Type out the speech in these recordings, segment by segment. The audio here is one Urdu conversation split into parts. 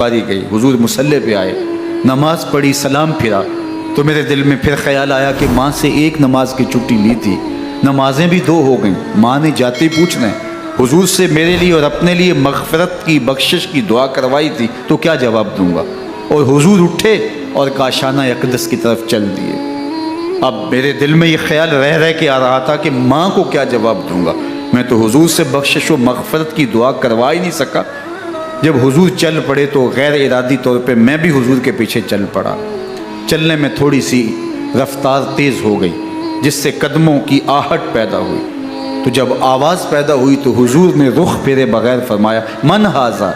باری گئی، حضور مصلی پہ آئے، نماز پڑھی، سلام پھرا، تو میرے دل میں پھر خیال آیا کہ ماں سے ایک نماز کی چھٹی لی تھی، نمازیں بھی 2 ہو گئیں، ماں نے جاتے پوچھنا ہے حضور سے میرے لیے اور اپنے لیے مغفرت کی بخشش کی دعا کروائی تھی، تو کیا جواب دوں گا؟ اور حضور اٹھے اور کاشانہ اقدس کی طرف چل دیے۔ اب میرے دل میں یہ خیال رہ کے آ رہا تھا کہ ماں کو کیا جواب دوں گا، میں تو حضور سے بخشش و مغفرت کی دعا کروا ہی نہیں سکا۔ جب حضور چل پڑے تو غیر ارادی طور پہ میں بھی حضور کے پیچھے چل پڑا۔ چلنے میں تھوڑی سی رفتار تیز ہو گئی جس سے قدموں کی آہٹ پیدا ہوئی، تو جب آواز پیدا ہوئی تو حضور نے رخ پھیرے بغیر فرمایا من ھذا،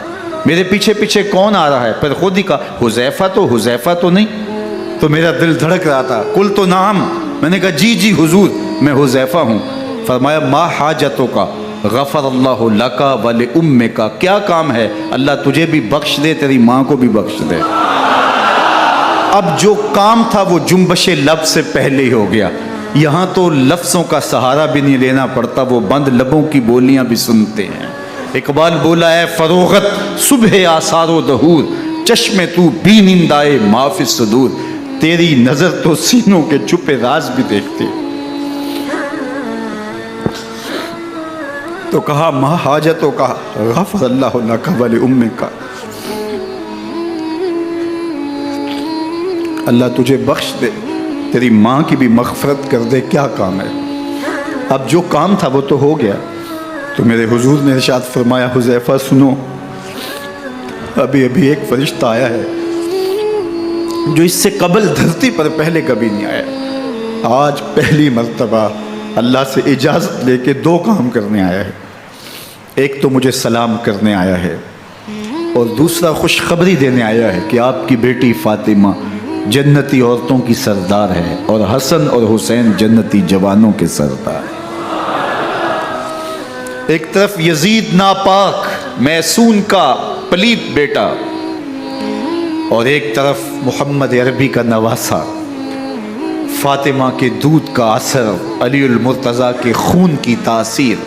میرے پیچھے پیچھے کون آ رہا ہے؟ پھر خود ہی کہا حذیفہ تو نہیں؟ تو میرا دل دھڑک رہا تھا، قلت نعم، میں نے کہا جی حضور میں حذیفہ ہوں۔ فرمایا ما حاجتک غفر اللہ لک ولامک، کیا کام ہے؟ اللہ تجھے بھی بخش دے، تیری ماں کو بھی بخش دے۔ اب جو کام تھا وہ جنبش لب سے پہلے ہی ہو گیا، یہاں تو لفظوں کا سہارا بھی نہیں لینا پڑتا، وہ بند لبوں کی بولیاں بھی سنتے ہیں۔ اقبال بولا ہے فروغت صبح آثار و دہور، چشم تو بی نندائے ما فی الصدور، تیری نظر تو سینوں کے چھپے راز بھی دیکھتے۔ تو کہا ما حاجتوں کا غفر اللہ لک ولامک، اللہ تجھے بخش دے، تیری ماں کی بھی مغفرت کر دے، کیا کام ہے؟ اب جو کام تھا وہ تو ہو گیا۔ تو میرے حضور نے ارشاد فرمایا حذیفہ سنو، ابھی ایک فرشتہ آیا ہے جو اس سے قبل دھرتی پر پہلے کبھی نہیں آیا، آج پہلی مرتبہ اللہ سے اجازت لے کے 2 کام کرنے آیا ہے، ایک تو مجھے سلام کرنے آیا ہے اور دوسرا خوشخبری دینے آیا ہے کہ آپ کی بیٹی فاطمہ جنتی عورتوں کی سردار ہے اور حسن اور حسین جنتی جوانوں کے سردار ہیں۔ ایک طرف یزید ناپاک میسون کا پلیت بیٹا اور ایک طرف محمد عربی کا نواسا، فاطمہ کے دودھ کا اثر، علی المرتضیٰ کے خون کی تاثیر،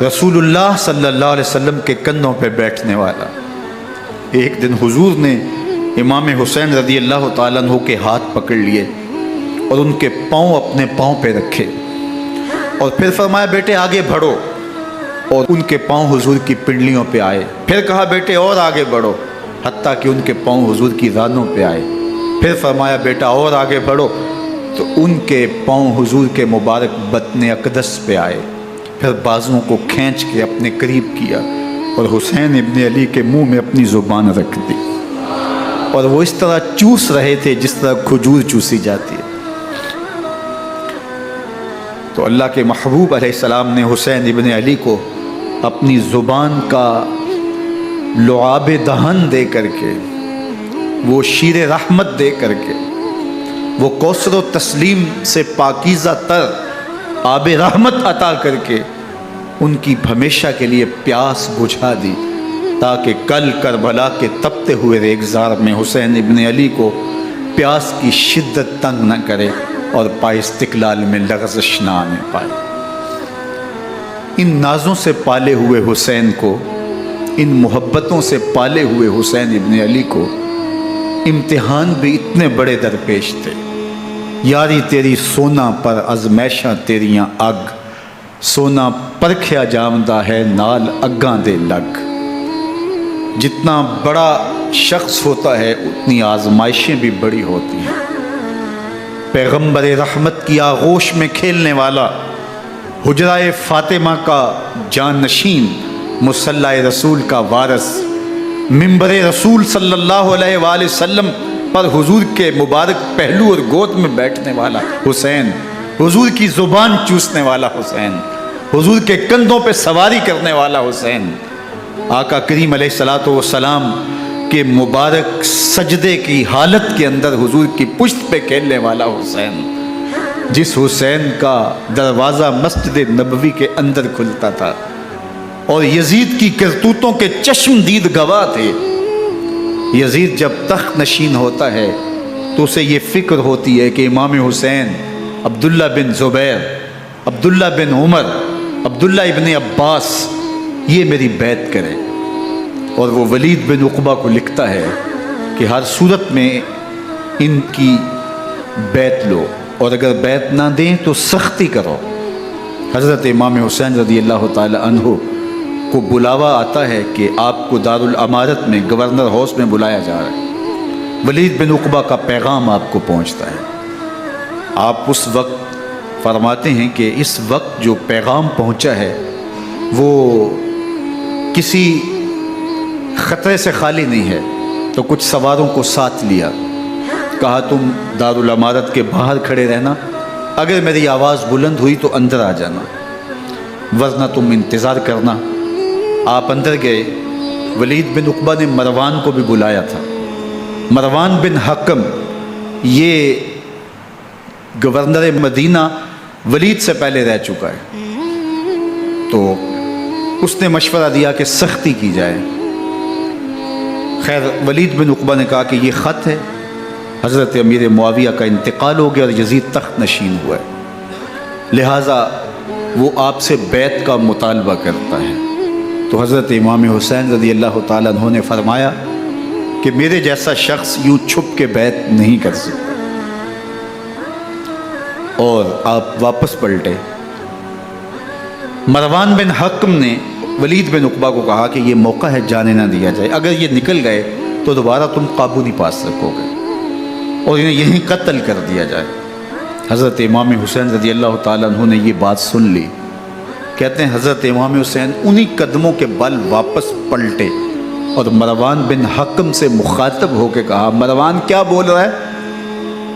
رسول اللہ صلی اللہ علیہ وسلم کے کندھوں پہ بیٹھنے والا۔ ایک دن حضور نے امام حسین رضی اللہ تعالیٰ عنہ کے ہاتھ پکڑ لیے اور ان کے پاؤں اپنے پاؤں پہ رکھے اور پھر فرمایا بیٹے آگے بڑھو، اور ان کے پاؤں حضور کی پنڈلیوں پہ آئے، پھر کہا بیٹے اور آگے بڑھو، حتیٰ کہ ان کے پاؤں حضور کی رانوں پہ آئے، پھر فرمایا بیٹا اور آگے بڑھو، تو ان کے پاؤں حضور کے مبارک بطن اقدس پہ آئے، پھر بازوؤں کو کھینچ کے اپنے قریب کیا اور حسین ابن علی کے منہ میں اپنی زبان رکھ دی، اور وہ اس طرح چوس رہے تھے جس طرح کھجور چوسی جاتی ہے۔ تو اللہ کے محبوب علیہ السلام نے حسین ابن علی کو اپنی زبان کا لعاب دہن دے کر کے، وہ شیر رحمت دے کر کے، وہ کوثر و تسلیم سے پاکیزہ تر آب رحمت عطا کر کے ان کی ہمیشہ کے لیے پیاس بجھا دی، تاکہ کل کربلا کے تپتے ہوئے ریگزار میں حسین ابن علی کو پیاس کی شدت تنگ نہ کرے اور پائے استقلال میں لغزش نہ آنے پائے۔ ان نازوں سے پالے ہوئے حسین کو، ان محبتوں سے پالے ہوئے حسین ابن علی کو امتحان بھی اتنے بڑے درپیش تھے۔ یاری تیری سونا پر ازمیشاں تیریاں اگ، سونا پرکھیا جامدہ ہے نال اگاں دے لگ۔ جتنا بڑا شخص ہوتا ہے اتنی آزمائشیں بھی بڑی ہوتی ہیں۔ پیغمبر رحمت کی آغوش میں کھیلنے والا، حجرہ فاطمہ کا جانشین، مصلی رسول کا وارث، منبر رسول صلی اللہ علیہ وآلہ وسلم پر حضور کے مبارک پہلو اور گود میں بیٹھنے والا حسین، حضور کی زبان چوسنے والا حسین، حضور کے کندھوں پہ سواری کرنے والا حسین، آقا کریم علیہ الصلوۃ والسلام کے مبارک سجدے کی حالت کے اندر حضور کی پشت پہ کھیلنے والا حسین، جس حسین کا دروازہ مسجد نبوی کے اندر کھلتا تھا اور یزید کی کرتوتوں کے چشم دید گواہ تھے۔ یزید جب تخت نشین ہوتا ہے تو اسے یہ فکر ہوتی ہے کہ امام حسین، عبداللہ بن زبیر، عبداللہ بن عمر، عبداللہ ابن عباس، یہ میری بیعت کریں۔ اور وہ ولید بن عقبہ کو لکھتا ہے کہ ہر صورت میں ان کی بیعت لو، اور اگر بیعت نہ دیں تو سختی کرو۔ حضرت امام حسین رضی اللہ تعالی عنہ کو بلاوا آتا ہے کہ آپ کو دارالامارت میں گورنر ہاؤس میں بلایا جا رہا ہے، ولید بن عقبہ کا پیغام آپ کو پہنچتا ہے۔ آپ اس وقت فرماتے ہیں کہ اس وقت جو پیغام پہنچا ہے وہ کسی خطرے سے خالی نہیں ہے، تو کچھ سواروں کو ساتھ لیا، کہا تم دارالامارت کے باہر کھڑے رہنا، اگر میری آواز بلند ہوئی تو اندر آ جانا، ورنہ تم انتظار کرنا۔ آپ اندر گئے۔ ولید بن عقبہ نے مروان کو بھی بلایا تھا۔ مروان بن حکم یہ گورنر مدینہ ولید سے پہلے رہ چکا ہے، تو اس نے مشورہ دیا کہ سختی کی جائے۔ خیر ولید بن عقبہ نے کہا کہ یہ خط ہے، حضرت امیر معاویہ کا انتقال ہو گیا اور یزید تخت نشین ہوا ہے، لہٰذا وہ آپ سے بیعت کا مطالبہ کرتا ہے۔ تو حضرت امام حسین رضی اللہ تعالیٰ عنہ نے فرمایا کہ میرے جیسا شخص یوں چھپ کے بیعت نہیں کر سکتا، اور آپ واپس پلٹے۔ مروان بن حکم نے ولید بن عقبہ کو کہا کہ یہ موقع ہے جانے نہ دیا جائے، اگر یہ نکل گئے تو دوبارہ تم قابو نہیں پا سکو گے، اور انہیں یہیں قتل کر دیا جائے۔ حضرت امام حسین رضی اللہ تعالیٰ عنہ نے یہ بات سن لی۔ کہتے ہیں حضرت امام حسین انہی قدموں کے بل واپس پلٹے اور مروان بن حکم سے مخاطب ہو کے کہا، مروان کیا بول رہا ہے؟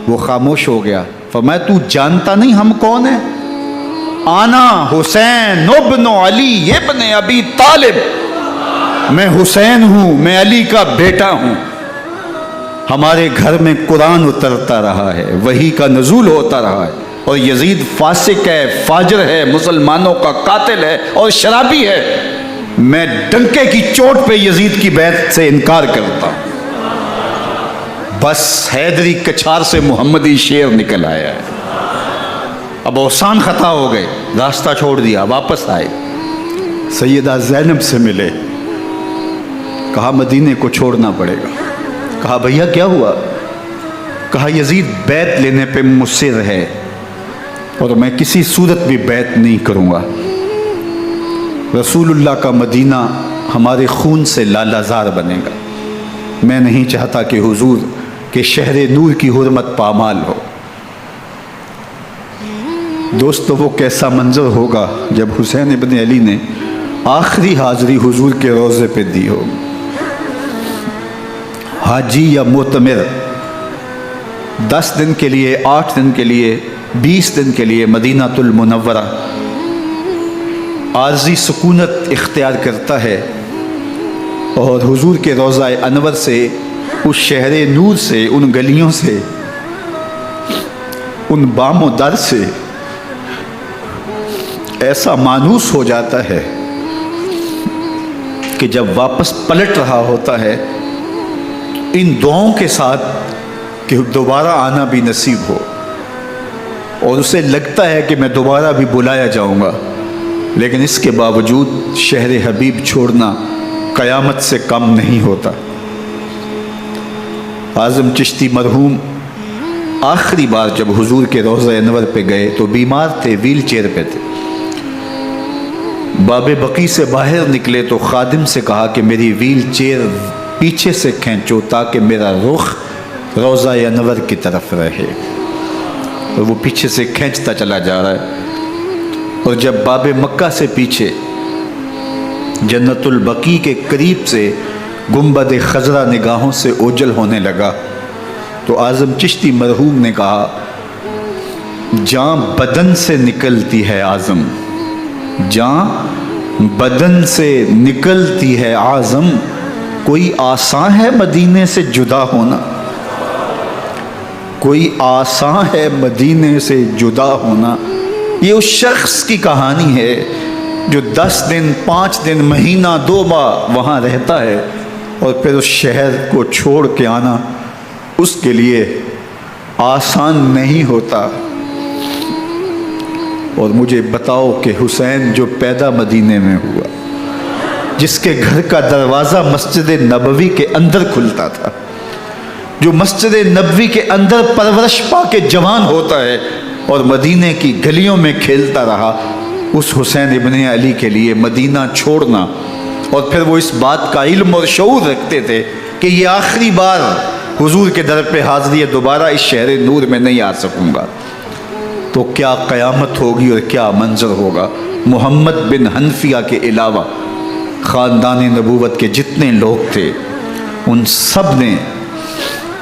وہ خاموش ہو گیا۔ فرمایا تو جانتا نہیں ہم کون ہیں؟ آنا حسین ابن علی ابن ابی طالب، میں حسین ہوں، میں علی کا بیٹا ہوں، ہمارے گھر میں قرآن اترتا رہا ہے، وحی کا نزول ہوتا رہا ہے، اور یزید فاسق ہے، فاجر ہے، مسلمانوں کا قاتل ہے اور شرابی ہے، میں ڈنکے کی چوٹ پہ یزید کی بیعت سے انکار کرتا ہوں۔ بس حیدری کچھار سے محمدی شیر نکل آیا ہے۔ اب اوسان خطا ہو گئے، راستہ چھوڑ دیا، واپس آئے، سیدہ زینب سے ملے، کہا مدینے کو چھوڑنا پڑے گا۔ کہا بھیا کیا ہوا؟ کہا یزید بیعت لینے پہ مصر ہے اور میں کسی صورت بھی بیعت نہیں کروں گا۔ رسول اللہ کا مدینہ ہمارے خون سے لالہ زار بنے گا، میں نہیں چاہتا کہ حضور کے شہر نور کی حرمت پامال ہو۔ دوستو وہ کیسا منظر ہوگا جب حسین ابن علی نے آخری حاضری حضور کے روضے پہ دی ہو۔ حاجی یا معتمر 10 دن کے لیے، 8 دن کے لیے، 20 دن کے لیے مدینہ المنورہ عارضی سکونت اختیار کرتا ہے، اور حضور کے روضہ انور سے، اس شہر نور سے، ان گلیوں سے، ان بام و در سے ایسا مانوس ہو جاتا ہے کہ جب واپس پلٹ رہا ہوتا ہے ان دعاؤں کے ساتھ کہ دوبارہ آنا بھی نصیب ہو، اور اسے لگتا ہے کہ میں دوبارہ بھی بلایا جاؤں گا، لیکن اس کے باوجود شہر حبیب چھوڑنا قیامت سے کم نہیں ہوتا۔ اعظم چشتی مرحوم آخری بار جب حضور کے روضہ انور پہ گئے تو بیمار تھے، ویل چیئر پہ تھے۔ باب بقی سے باہر نکلے تو خادم سے کہا کہ میری ویل چیئر پیچھے سے کھینچو تاکہ میرا رخ روضہ انور کی طرف رہے، اور وہ پیچھے سے کھینچتا چلا جا رہا ہے، اور جب باب مکہ سے پیچھے جنت البقیع کے قریب سے گنبد خضرا نگاہوں سے اوجل ہونے لگا تو اعظم چشتی مرحوم نے کہا، جان بدن سے نکلتی ہے اعظم، جان بدن سے نکلتی ہے اعظم، کوئی آسان ہے مدینے سے جدا ہونا، کوئی آسان ہے مدینے سے جدا ہونا۔ یہ اس شخص کی کہانی ہے جو 10 دن، 5 دن، مہینہ، 2 ماہ وہاں رہتا ہے، اور پھر اس شہر کو چھوڑ کے آنا اس کے لیے آسان نہیں ہوتا۔ اور مجھے بتاؤ کہ حسین جو پیدا مدینے میں ہوا، جس کے گھر کا دروازہ مسجد نبوی کے اندر کھلتا تھا، جو مسجد نبوی کے اندر پرورش پا کے جوان ہوتا ہے اور مدینے کی گلیوں میں کھیلتا رہا، اس حسین ابن علی کے لیے مدینہ چھوڑنا، اور پھر وہ اس بات کا علم اور شعور رکھتے تھے کہ یہ آخری بار حضور کے در پہ حاضری ہے، دوبارہ اس شہر نور میں نہیں آ سکوں گا، تو کیا قیامت ہوگی اور کیا منظر ہوگا۔ محمد بن حنفیہ کے علاوہ خاندان نبوت کے جتنے لوگ تھے ان سب نے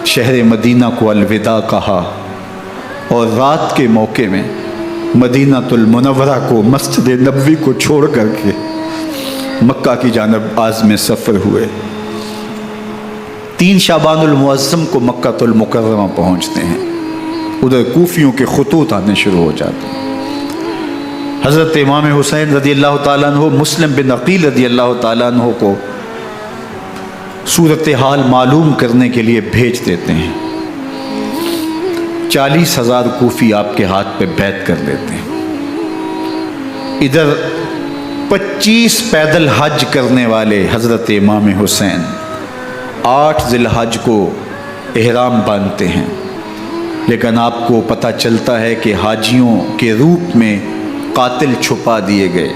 شہر مدینہ کو الوداع کہا، اور رات کے موقع میں مدینہ المنورہ کو، مسجد نبوی کو چھوڑ کر کے مکہ کی جانب عازم سفر ہوئے۔ 3 شعبان المعظم کو مکہ المکرمہ پہنچتے ہیں، ادھر کوفیوں کے خطوط آنے شروع ہو جاتے ہیں۔ حضرت امام حسین رضی اللہ تعالیٰ عنہ مسلم بن عقیل رضی اللہ تعالیٰ عنہ کو صورتحال معلوم کرنے کے لیے بھیج دیتے ہیں۔ 40,000 کوفی آپ کے ہاتھ پہ بیعت کر لیتے ہیں۔ ادھر 25 پیدل حج کرنے والے حضرت امام حسین 8 ذی الحج کو احرام باندھتے ہیں، لیکن آپ کو پتہ چلتا ہے کہ حاجیوں کے روپ میں قاتل چھپا دیے گئے،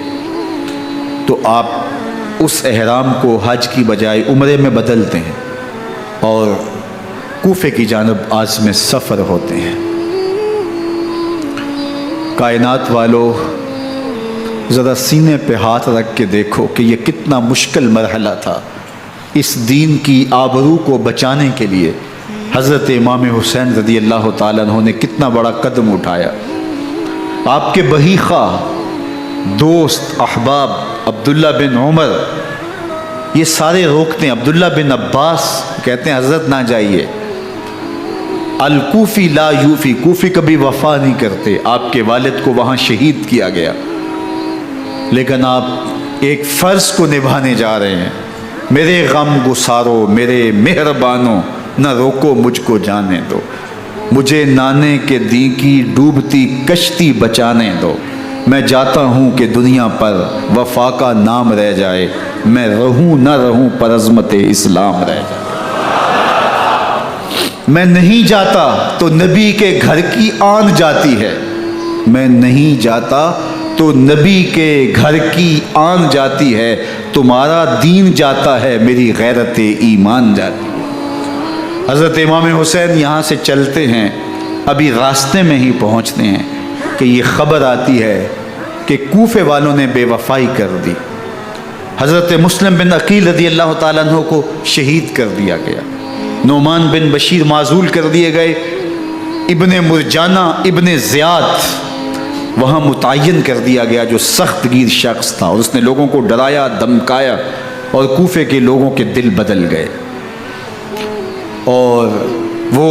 تو آپ اس احرام کو حج کی بجائے عمرے میں بدلتے ہیں اور کوفے کی جانب عازم سفر ہوتے ہیں۔ کائنات والو، ذرا سینے پہ ہاتھ رکھ کے دیکھو کہ یہ کتنا مشکل مرحلہ تھا۔ اس دین کی آبرو کو بچانے کے لیے حضرت امام حسین رضی اللہ تعالیٰ عنہ نے کتنا بڑا قدم اٹھایا۔ آپ کے بہی خواہ، دوست، احباب عبداللہ بن عمر یہ سارے روکتے ہیں۔ عبداللہ بن عباس کہتے ہیں حضرت نہ جائیے، الکوفی لا یوفی، کوفی کبھی وفا نہیں کرتے، آپ کے والد کو وہاں شہید کیا گیا، لیکن آپ ایک فرض کو نبھانے جا رہے ہیں۔ میرے غم گسارو، میرے مہربانوں، نہ روکو مجھ کو جانے دو، مجھے نانے کے دی کی ڈوبتی کشتی بچانے دو، میں جاتا ہوں کہ دنیا پر وفا کا نام رہ جائے، میں رہوں نہ رہوں پر عظمت اسلام رہ جائے۔ میں نہیں جاتا تو نبی کے گھر کی آن جاتی ہے، میں نہیں جاتا تو نبی کے گھر کی آن جاتی ہے، تمہارا دین جاتا ہے، میری غیرت ایمان جاتی ہے۔ حضرت امام حسین یہاں سے چلتے ہیں، ابھی راستے میں ہی پہنچتے ہیں کہ یہ خبر آتی ہے کہ کوفے والوں نے بے وفائی کر دی، حضرت مسلم بن عقیل رضی اللہ تعالیٰ عنہ کو شہید کر دیا گیا، نعمان بن بشیر معزول کر دیے گئے، ابن مرجانہ ابن زیاد وہاں متعین کر دیا گیا جو سخت گیر شخص تھا، اور اس نے لوگوں کو ڈرایا دھمکایا اور کوفے کے لوگوں کے دل بدل گئے اور وہ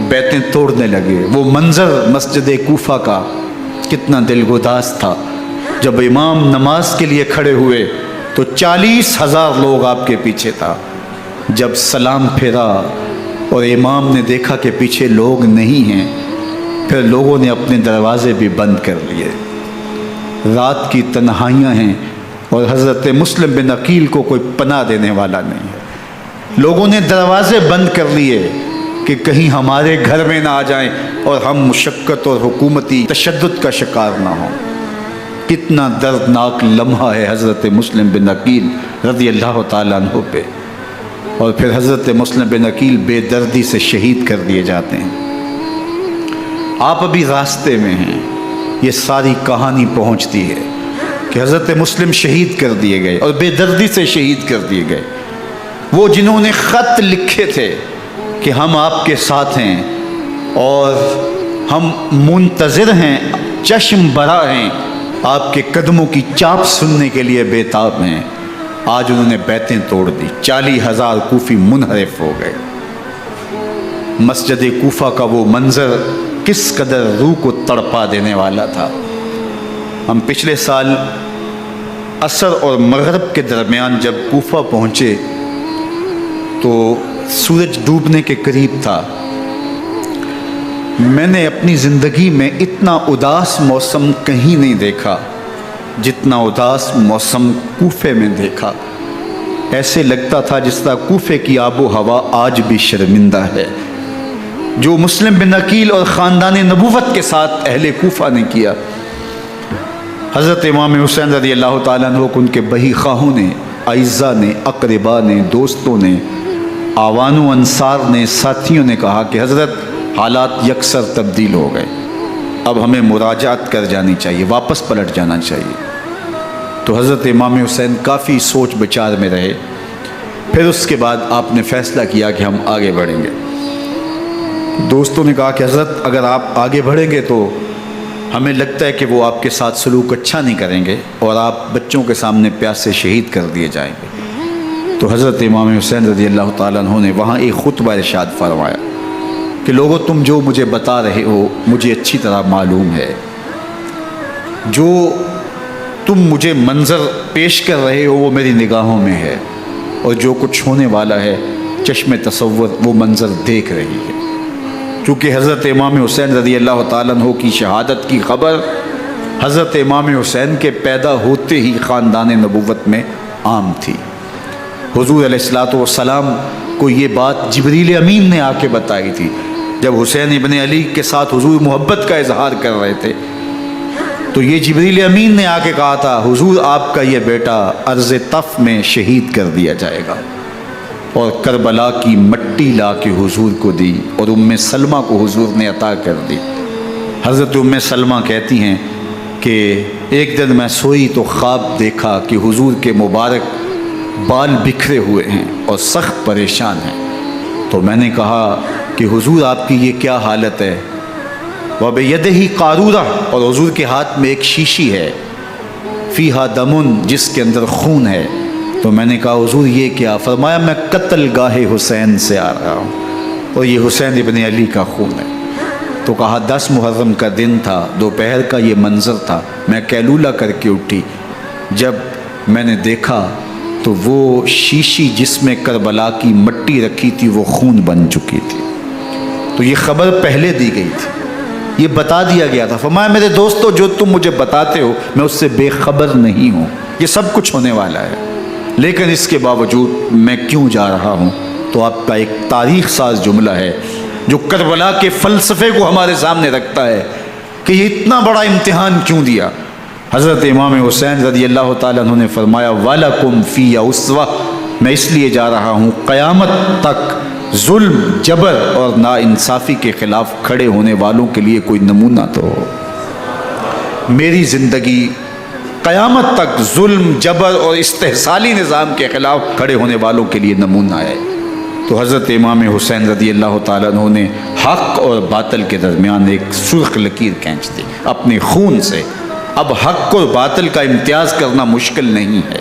بیتیں توڑنے لگے۔ وہ منظر مسجد کوفہ کا کتنا دلگداز تھا۔ جب امام نماز کے لیے کھڑے ہوئے تو 40,000 لوگ آپ کے پیچھے تھا۔ جب سلام پھیرا اور امام نے دیکھا کہ پیچھے لوگ نہیں ہیں، پھر لوگوں نے اپنے دروازے بھی بند کر لیے۔ رات کی تنہائیاں ہیں اور حضرت مسلم بن عقیل کو کوئی پناہ دینے والا نہیں ہے۔ لوگوں نے دروازے بند کر لیے کہ کہیں ہمارے گھر میں نہ آ جائیں اور ہم مشقت اور حکومتی تشدد کا شکار نہ ہوں۔ کتنا دردناک لمحہ ہے حضرت مسلم بن عقیل رضی اللہ تعالیٰ عنہ پہ، اور پھر حضرت مسلم بن عقیل بے دردی سے شہید کر دیے جاتے ہیں۔ آپ ابھی راستے میں ہیں، یہ ساری کہانی پہنچتی ہے کہ حضرت مسلم شہید کر دیے گئے اور بے دردی سے شہید کر دیے گئے۔ وہ جنہوں نے خط لکھے تھے کہ ہم آپ کے ساتھ ہیں اور ہم منتظر ہیں، چشم برا ہیں، آپ کے قدموں کی چاپ سننے کے لیے بےتاب ہیں، آج انہوں نے بیتیں توڑ دی۔ 40,000 کوفی منحرف ہو گئے۔ مسجد کوفہ کا وہ منظر کس قدر روح کو تڑپا دینے والا تھا۔ ہم پچھلے سال عصر اور مغرب کے درمیان جب کوفہ پہنچے تو سورج ڈوبنے کے قریب تھا۔ میں نے اپنی زندگی میں اتنا اداس موسم کہیں نہیں دیکھا جتنا اداس موسم کوفے میں دیکھا۔ ایسے لگتا تھا جس طرح کوفے کی آب و ہوا آج بھی شرمندہ ہے جو مسلم بن عقیل اور خاندان نبوت کے ساتھ اہل کوفہ نے کیا۔ حضرت امام حسین رضی اللہ تعالیٰ عنہ کو ان کے بہی خواہوں نے، اعزاء نے، اقربا نے، دوستوں نے، آوان و انصار نے، ساتھیوں نے کہا کہ حضرت حالات یکسر تبدیل ہو گئے، اب ہمیں مراجعت کر جانی چاہیے، واپس پلٹ جانا چاہیے۔ تو حضرت امام حسین کافی سوچ بچار میں رہے، پھر اس کے بعد آپ نے فیصلہ کیا کہ ہم آگے بڑھیں گے۔ دوستوں نے کہا کہ حضرت اگر آپ آگے بڑھیں گے تو ہمیں لگتا ہے کہ وہ آپ کے ساتھ سلوک اچھا نہیں کریں گے اور آپ بچوں کے سامنے پیاس سے شہید کر دیے جائیں گے۔ تو حضرت امام حسین رضی اللہ تعالیٰ عنہ نے وہاں ایک خطبہ ارشاد فرمایا کہ لوگوں تم جو مجھے بتا رہے ہو مجھے اچھی طرح معلوم ہے، جو تم مجھے منظر پیش کر رہے ہو وہ میری نگاہوں میں ہے، اور جو کچھ ہونے والا ہے چشم تصور وہ منظر دیکھ رہی ہے۔ چونکہ حضرت امام حسین رضی اللہ تعالیٰ عنہ کی شہادت کی خبر حضرت امام حسین کے پیدا ہوتے ہی خاندان نبوت میں عام تھی۔ حضور علیہ الصلوۃ والسلام کو یہ بات جبریل امین نے آ کے بتائی تھی جب حسین ابن علی کے ساتھ حضور محبت کا اظہار کر رہے تھے، تو یہ جبریل امین نے آ کے کہا تھا حضور آپ کا یہ بیٹا ارض طف میں شہید کر دیا جائے گا، اور کربلا کی مٹی لا کے حضور کو دی اور ام سلمہ کو حضور نے عطا کر دی۔ حضرت ام سلمہ کہتی ہیں کہ ایک دن میں سوئی تو خواب دیکھا کہ حضور کے مبارک بال بکھرے ہوئے ہیں اور سخت پریشان ہیں، تو میں نے کہا کہ حضور آپ کی یہ کیا حالت ہے؟ وَبِيَدِهِ قَارُورَةٌ، اور حضور کے ہاتھ میں ایک شیشی ہے، فِيهَا دَمٌ، جس کے اندر خون ہے۔ تو میں نے کہا حضور یہ کیا؟ فرمایا میں قتل گاہ حسین سے آ رہا ہوں اور یہ حسین ابن علی کا خون ہے۔ تو کہا 10 محرم کا دن تھا، دوپہر کا یہ منظر تھا، میں کیلولہ کر کے اٹھی، جب میں نے دیکھا تو وہ شیشی جس میں کربلا کی مٹی رکھی تھی وہ خون بن چکی تھی۔ تو یہ خبر پہلے دی گئی تھی، یہ بتا دیا گیا تھا۔ فرمایا میرے دوستو جو تم مجھے بتاتے ہو میں اس سے بے خبر نہیں ہوں، یہ سب کچھ ہونے والا ہے، لیکن اس کے باوجود میں کیوں جا رہا ہوں؟ تو آپ کا ایک تاریخ ساز جملہ ہے جو کربلا کے فلسفے کو ہمارے سامنے رکھتا ہے کہ یہ اتنا بڑا امتحان کیوں دیا۔ حضرت امام حسین رضی اللہ تعالیٰ عنہ نے فرمایا وَلَكُمْ فِيَّ أُسْوَةٌ، میں اس لیے جا رہا ہوں قیامت تک ظلم، جبر اور ناانصافی کے خلاف کھڑے ہونے والوں کے لیے کوئی نمونہ تو ہو۔ میری زندگی قیامت تک ظلم، جبر اور استحصالی نظام کے خلاف کھڑے ہونے والوں کے لیے نمونہ ہے۔ تو حضرت امام حسین رضی اللہ تعالیٰ عنہ نے حق اور باطل کے درمیان ایک سرخ لکیر کھینچ دی اپنے خون سے۔ اب حق اور باطل کا امتیاز کرنا مشکل نہیں ہے،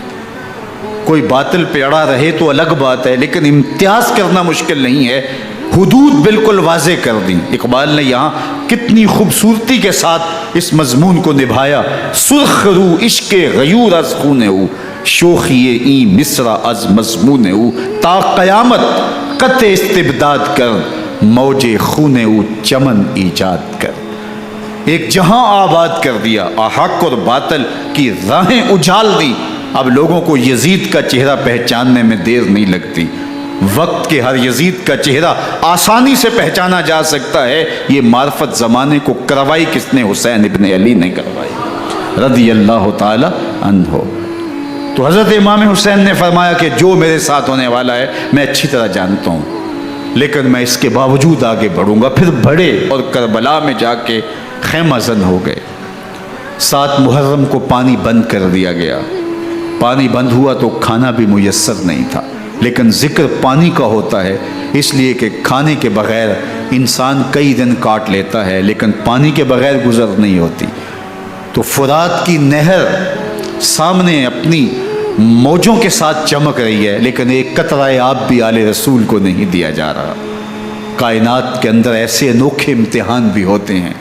کوئی باطل پہ اڑا رہے تو الگ بات ہے، لیکن امتیاز کرنا مشکل نہیں ہے۔ حدود بالکل واضح کر دیں۔ اقبال نے یہاں کتنی خوبصورتی کے ساتھ اس مضمون کو نبھایا۔ سرخ رو عشق غیور از خون او، شوخی این مصرع از مضمون او، تا قیامت قطع استبداد کر، موج خون او چمن ایجاد کر۔ ایک جہاں آباد کر دیا، حق اور باطل کی راہیں اجال دی۔ اب لوگوں کو یزید کا چہرہ پہچاننے میں دیر نہیں لگتی، وقت کے ہر یزید کا چہرہ آسانی سے پہچانا جا سکتا ہے۔ یہ معرفت زمانے کو کروائی کس نے؟ حسین ابن علی نے کروائی رضی اللہ تعالی عنہ۔ تو حضرت امام حسین نے فرمایا کہ جو میرے ساتھ ہونے والا ہے میں اچھی طرح جانتا ہوں، لیکن میں اس کے باوجود آگے بڑھوں گا۔ پھر بڑھے اور کربلا میں جا کے خیمہ زن ہو گئے۔ 7 محرم کو پانی بند کر دیا گیا، پانی بند ہوا تو کھانا بھی میسر نہیں تھا، لیکن ذکر پانی کا ہوتا ہے اس لیے کہ کھانے کے بغیر انسان کئی دن کاٹ لیتا ہے، لیکن پانی کے بغیر گزر نہیں ہوتی۔ تو فرات کی نہر سامنے اپنی موجوں کے ساتھ چمک رہی ہے، لیکن ایک قطرہ آب بھی آل رسول کو نہیں دیا جا رہا۔ کائنات کے اندر ایسے انوکھے امتحان بھی ہوتے ہیں،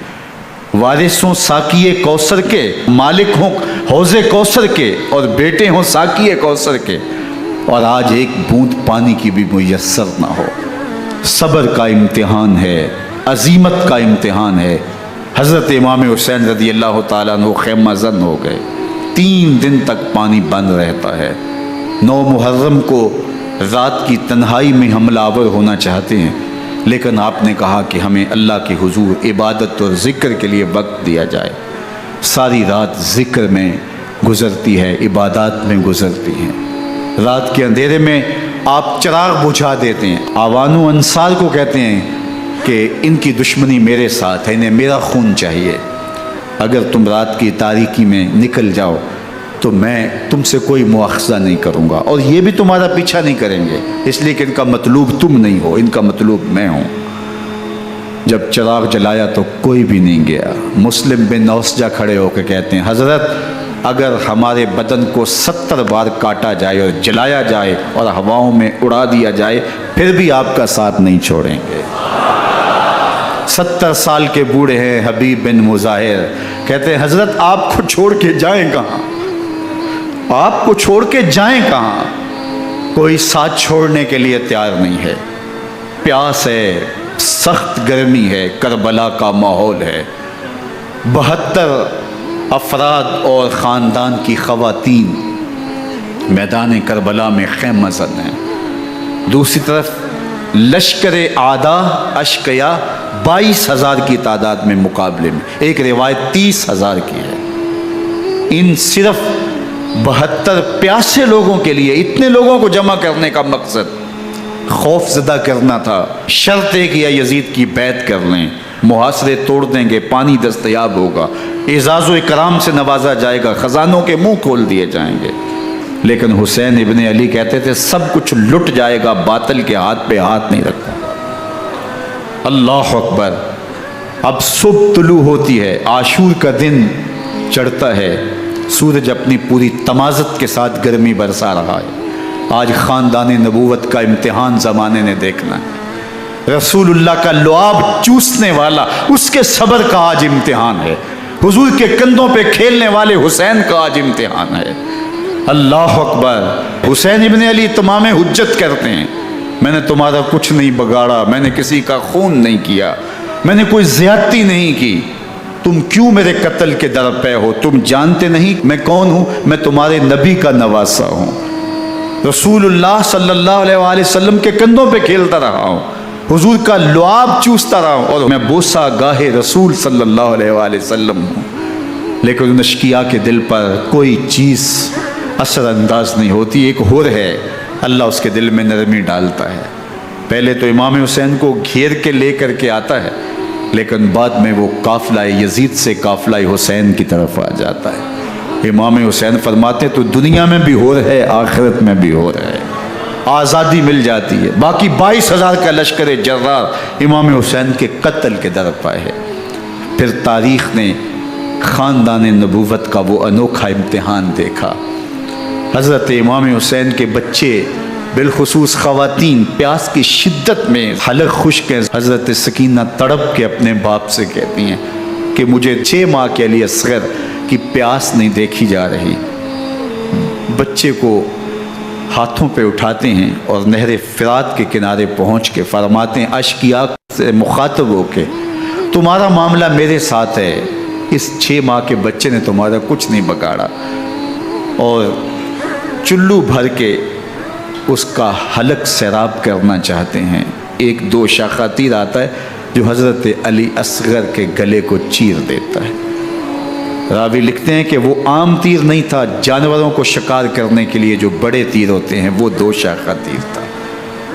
وارث ہوں ساقی کوثر کے، مالک ہوں حوض کوثر کے، اور بیٹے ہوں ساقی کوثر کے، اور آج ایک بوند پانی کی بھی میسر نہ ہو۔ صبر کا امتحان ہے، عزیمت کا امتحان ہے۔ حضرت امام حسین رضی اللہ تعالیٰ عنہ خیمہ زن ہو گئے، 3 دن تک پانی بند رہتا ہے۔ 9 محرم کو رات کی تنہائی میں حملہ آور ہونا چاہتے ہیں، لیکن آپ نے کہا کہ ہمیں اللہ کے حضور عبادت اور ذکر کے لیے وقت دیا جائے۔ ساری رات ذکر میں گزرتی ہے، عبادات میں گزرتی ہیں۔ رات کے اندھیرے میں آپ چراغ بجھا دیتے ہیں۔ آوان و انصار کو کہتے ہیں کہ ان کی دشمنی میرے ساتھ ہے، انہیں میرا خون چاہیے، اگر تم رات کی تاریکی میں نکل جاؤ تو میں تم سے کوئی مواخذہ نہیں کروں گا، اور یہ بھی تمہارا پیچھا نہیں کریں گے، اس لیے کہ ان کا مطلوب تم نہیں ہو، ان کا مطلوب میں ہوں۔ جب چراغ جلایا تو کوئی بھی نہیں گیا۔ مسلم بن نوسجہ کھڑے ہو کے کہتے ہیں حضرت اگر ہمارے بدن کو 70 بار کاٹا جائے اور جلایا جائے اور ہواؤں میں اڑا دیا جائے پھر بھی آپ کا ساتھ نہیں چھوڑیں گے۔ 70 سال کے بوڑھے ہیں حبیب بن مظاہر، کہتے ہیں حضرت آپ کو چھوڑ کے جائیں کہاں، آپ کو چھوڑ کے جائیں کہاں؟ کوئی ساتھ چھوڑنے کے لیے تیار نہیں ہے۔ پیاس ہے، سخت گرمی ہے، کربلا کا ماحول ہے، 72 افراد اور خاندان کی خواتین میدان کربلا میں خیمہ زن ہیں۔ دوسری طرف لشکر اعداء اشقیا 22,000 کی تعداد میں مقابلے میں، ایک روایت 30,000 کی ہے۔ ان صرف 72 پیاسے لوگوں کے لیے اتنے لوگوں کو جمع کرنے کا مقصد خوف زدہ کرنا تھا۔ شرط ہے کہ یا یزید کی بیعت کر لیں، محاصرے توڑ دیں گے، پانی دستیاب ہوگا، اعزاز و اکرام سے نوازا جائے گا، خزانوں کے منہ کھول دیے جائیں گے۔ لیکن حسین ابن علی کہتے تھے سب کچھ لٹ جائے گا، باطل کے ہاتھ پہ ہاتھ نہیں رکھوں گا۔ اللہ اکبر۔ اب صبح طلوع ہوتی ہے، عاشور کا دن چڑھتا ہے، سورج اپنی پوری تمازت کے ساتھ گرمی برسا رہا ہے۔ آج خاندان نبوت کا امتحان زمانے نے دیکھنا ہے۔ رسول اللہ کا لعاب چوسنے والا اس کے صبر کا آج امتحان ہے، حضور کے کندھوں پہ کھیلنے والے حسین کا آج امتحان ہے۔ اللہ اکبر۔ حسین ابن علی تمام حجت کرتے ہیں میں نے تمہارا کچھ نہیں بگاڑا، میں نے کسی کا خون نہیں کیا، میں نے کوئی زیادتی نہیں کی، تم کیوں میرے قتل کے در پہ ہو؟ تم جانتے نہیں میں کون ہوں؟ میں تمہارے نبی کا نواسا ہوں، رسول اللہ صلی اللہ علیہ وآلہ وسلم کے کندھوں پہ کھیلتا رہا ہوں، حضور کا لعاب چوستا رہا ہوں، اور میں بوسہ گاہ رسول صلی اللہ علیہ وآلہ وسلم ہوں۔ لیکن ان اشقیاء کے دل پر کوئی چیز اثر انداز نہیں ہوتی۔ ایک ہور ہے، اللہ اس کے دل میں نرمی ڈالتا ہے۔ پہلے تو امام حسین کو گھیر کے لے کر کے آتا ہے، لیکن بعد میں وہ قافلہ یزید سے قافلہ حسین کی طرف آ جاتا ہے۔ امام حسین فرماتے ہیں تو دنیا میں بھی ہور ہے، آخرت میں بھی ہور ہے، آزادی مل جاتی ہے۔ باقی 22,000 کا لشکر جرار امام حسین کے قتل کے در پہ ہے۔ پھر تاریخ نے خاندان نبوت کا وہ انوکھا امتحان دیکھا۔ حضرت امام حسین کے بچے بالخصوص خواتین پیاس کی شدت میں حلق خشک ہیں۔ حضرت سکینہ تڑپ کے اپنے باپ سے کہتی ہیں کہ مجھے 6 ماہ کے علی اصغر کی پیاس نہیں دیکھی جا رہی۔ بچے کو ہاتھوں پہ اٹھاتے ہیں اور نہر فرات کے کنارے پہنچ کے فرماتے ہیں اشقیاء سے مخاطب ہو کے تمہارا معاملہ میرے ساتھ ہے، اس 6 ماہ کے بچے نے تمہارا کچھ نہیں بگاڑا، اور چلو بھر کے اس کا حلق سیراب کرنا چاہتے ہیں۔ ایک 2 شاخہ تیر آتا ہے جو حضرت علی اصغر کے گلے کو چیر دیتا ہے۔ راوی لکھتے ہیں کہ وہ عام تیر نہیں تھا، جانوروں کو شکار کرنے کے لیے جو بڑے تیر ہوتے ہیں وہ 2 شاخہ تیر تھا۔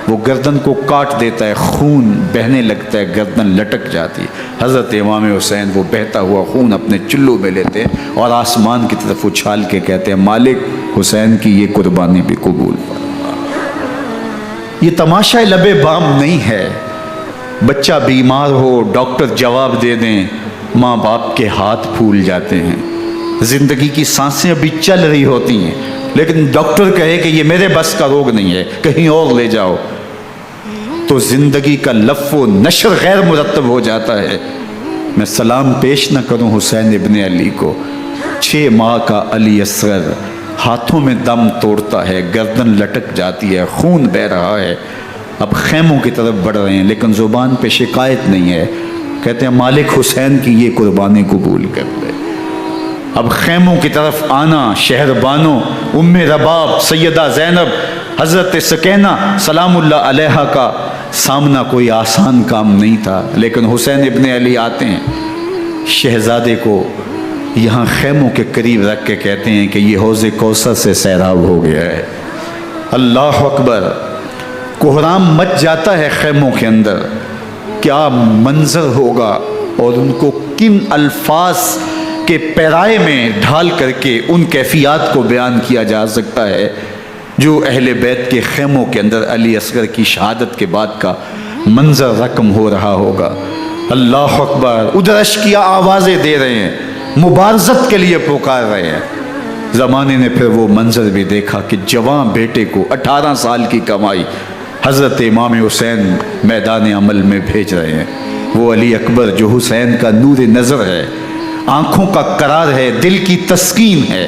وہ گردن کو کاٹ دیتا ہے، خون بہنے لگتا ہے، گردن لٹک جاتی ہے۔ حضرت امام حسین وہ بہتا ہوا خون اپنے چلو میں لیتے ہیں اور آسمان کی طرف اچھال کے کہتے ہیں مالک حسین کی یہ قربانی بھی قبول فرما۔ یہ تماشا لب بام نہیں ہے۔ بچہ بیمار ہو، ڈاکٹر جواب دے دیں، ماں باپ کے ہاتھ پھول جاتے ہیں۔ زندگی کی سانسیں ابھی چل رہی ہوتی ہیں، لیکن ڈاکٹر کہے کہ یہ میرے بس کا روگ نہیں ہے، کہیں اور لے جاؤ، تو زندگی کا لف و نشر غیر مرتب ہو جاتا ہے۔ میں سلام پیش نہ کروں حسین ابن علی کو، 6 ماہ کا علی اصغر ہاتھوں میں دم توڑتا ہے، گردن لٹک جاتی ہے، خون بہہ رہا ہے۔ اب خیموں کی طرف بڑھ رہے ہیں، لیکن زبان پہ شکایت نہیں ہے۔ کہتے ہیں مالک حسین کی یہ قربانی قبول کر لے۔ اب خیموں کی طرف آنا، شہر بانو، ام رباب، سیدہ زینب، حضرت سکینہ سلام اللہ علیہا کا سامنا کوئی آسان کام نہیں تھا، لیکن حسین ابن علی آتے ہیں، شہزادے کو یہاں خیموں کے قریب رکھ کے کہتے ہیں کہ یہ حوض کوثر سے سیراب ہو گیا ہے۔ اللہ اکبر، کوہرام مچ جاتا ہے خیموں کے اندر، کیا منظر ہوگا، اور ان کو کن الفاظ کے پیرائے میں ڈھال کر کے ان کیفیات کو بیان کیا جا سکتا ہے جو اہل بیت کے خیموں کے اندر علی اصغر کی شہادت کے بعد کا منظر رقم ہو رہا ہوگا۔ اللہ اکبر، ادھر اشکیا آوازیں دے رہے ہیں، مبارزت کے لیے پکار رہے ہیں۔ زمانے نے پھر وہ منظر بھی دیکھا کہ جوان بیٹے کو 18 سال کی کمائی حضرت امام حسین میدان عمل میں بھیج رہے ہیں۔ وہ علی اکبر جو حسین کا نور نظر ہے، آنکھوں کا قرار ہے، دل کی تسکین ہے۔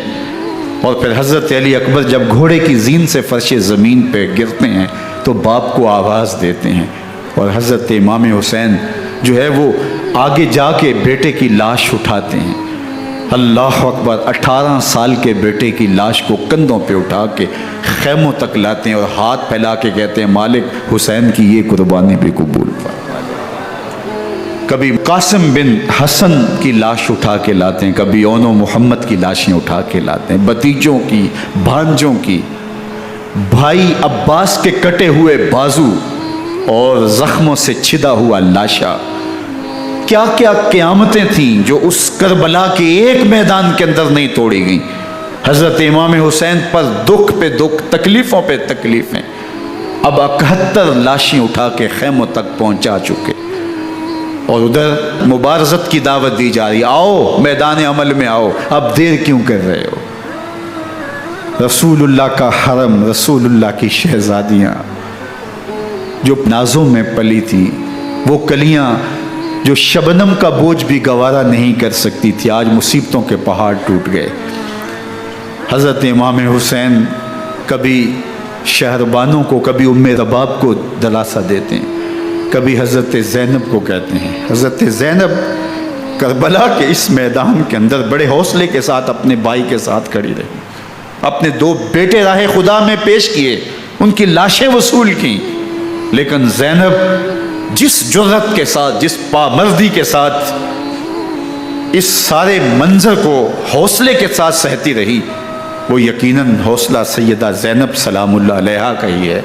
اور پھر حضرت علی اکبر جب گھوڑے کی زین سے فرش زمین پہ گرتے ہیں تو باپ کو آواز دیتے ہیں، اور حضرت امام حسین جو ہے وہ آگے جا کے بیٹے کی لاش اٹھاتے ہیں۔ اللہ اکبر، 18 سال کے بیٹے کی لاش کو کندھوں پہ اٹھا کے خیموں تک لاتے ہیں اور ہاتھ پھیلا کے کہتے ہیں مالک حسین کی یہ قربانی بھی قبول فرما۔ کبھی قاسم بن حسن کی لاش اٹھا کے لاتے ہیں، کبھی اون و محمد کی لاشیں اٹھا کے لاتے ہیں، بتیجوں کی، بھانجوں کی، بھائی عباس کے کٹے ہوئے بازو اور زخموں سے چھدا ہوا لاشا۔ کیا کیا قیامتیں تھیں جو اس کربلا کے ایک میدان کے اندر نہیں توڑی گئیں۔ حضرت امام حسین پر دکھ پہ دکھ، تکلیفوں پہ تکلیفیں، اب 71 لاشیں اٹھا کے خیموں تک پہنچا چکے، اور ادھر مبارزت کی دعوت دی جا رہی، آؤ میدان عمل میں آؤ، اب دیر کیوں کر رہے ہو۔ رسول اللہ کا حرم، رسول اللہ کی شہزادیاں جو نازوں میں پلی تھی، وہ کلیاں جو شبنم کا بوجھ بھی گوارا نہیں کر سکتی تھی، آج مصیبتوں کے پہاڑ ٹوٹ گئے۔ حضرت امام حسین کبھی شہربانوں کو، کبھی ام رباب کو دلاسا دیتے ہیں، کبھی حضرت زینب کو کہتے ہیں۔ حضرت زینب کربلا کے اس میدان کے اندر بڑے حوصلے کے ساتھ اپنے بھائی کے ساتھ کھڑی رہی، اپنے 2 بیٹے راہ خدا میں پیش کیے، ان کی لاشیں وصول کیں، لیکن زینب جس جرأت کے ساتھ، جس پامردی کے ساتھ اس سارے منظر کو حوصلے کے ساتھ سہتی رہی، وہ یقیناً حوصلہ سیدہ زینب سلام اللہ علیہا کا ہی ہے۔